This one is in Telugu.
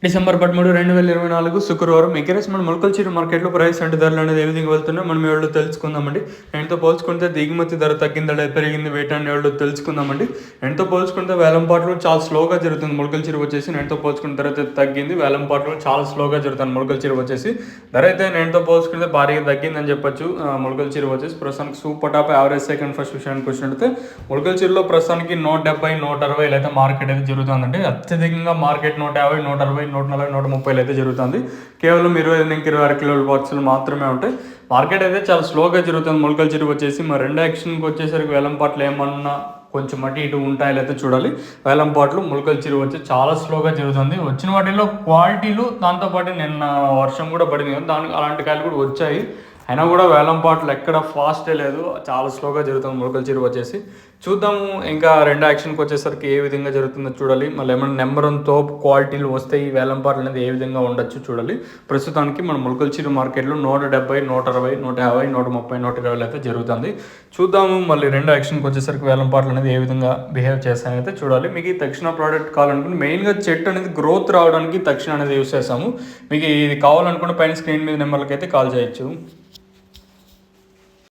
డిసెంబర్ 13, 2024 శుక్రవారం ఎకరేస్ మన మొలకల్చీరు మార్కెట్లో ప్రైస్ అంటే ధరలు అనేది ఏ విధంగా వెళ్తున్నాయో మనం ఎవరో తెలుసుకుందామండి. ఎంతో పోల్చుకుంటే దిగుమతి ధర తగ్గిందా లేదా పెరిగింది వేట అని ఎవరో తెలుసుకుందామండి. ఎంతో పోల్చుకుంటే వేలంపాట్లు చాలా స్లోగా జరుగుతుంది. మొలకల్చీరు వచ్చేసి నేనుతో పోల్చుకున్న ధర అయితే తగ్గింది. వేలంపాట్లు చాలా స్లోగా జరుగుతుంది. మొలకల్చీరు వచ్చేసి ధర అయితే నేనుతో పోల్చుకుంటే భారీగా తగ్గిందని చెప్పొచ్చు. మొలకల్చీరు వచ్చేసి ప్రస్తుతానికి super top average second first విషయానికి వచ్చినట్లయితే మొలకల్చీరులో ప్రస్తుతానికి 170, 160 అయితే మార్కెట్ అయితే జరుగుతుందండి. అత్యధికంగా మార్కెట్ 150, 160, 140, 130 అయితే జరుగుతుంది. కేవలం 25 నుంచి 26 కిలోల బాక్సులు మాత్రమే ఉంటాయి. మార్కెట్ అయితే చాలా స్లోగా జరుగుతుంది. మొలకల్చీరు వచ్చేసి మరి రెండు యాక్షన్కి వచ్చేసరికి వేలంపాట్లు ఏమన్నా కొంచెం అటు ఇటు ఉంటాయి అయితే చూడాలి. వేలంపాట్లు మొలకల్చీరు వచ్చి చాలా స్లోగా జరుగుతుంది. వచ్చిన వాటిలో క్వాలిటీలు దాంతోపాటు నిన్న వర్షం కూడా పడింది కదా, దానికి అలాంటి కాయలు కూడా వచ్చాయి. అయినా కూడా వేలంపాట్లు ఎక్కడ ఫాస్టే లేదు, చాలా స్లోగా జరుగుతుంది మొలకల్చీరు వచ్చేసి. చూద్దాము ఇంకా రెండు యాక్షన్కి వచ్చేసరికి ఏ విధంగా జరుగుతుందో చూడాలి. మళ్ళీ ఏమైనా నెంబర్ వన్ తోపు క్వాలిటీలు వస్తే ఈ వేలంపాట్లు అనేది ఏ విధంగా ఉండొచ్చు చూడాలి. ప్రస్తుతానికి మన మొలకల్చీరు మార్కెట్లో 170, 160, 150, 130, 120 అయితే జరుగుతుంది. చూద్దాము మళ్ళీ రెండు యాక్షన్కి వచ్చేసరికి వేలంపాట్లు అనేది ఏ విధంగా బిహేవ్ చేస్తాయని చూడాలి. మీకు ఈ తక్షణ ప్రోడక్ట్ కావాలనుకుంటే మెయిన్గా చెట్టు అనేది గ్రోత్ రావడానికి తక్షణ అనేది యూస్ చేస్తాము. మీకు ఇది కావాలనుకుంటే పైన స్క్రీన్ మీద నెంబర్లకి అయితే కాల్ చేయొచ్చు.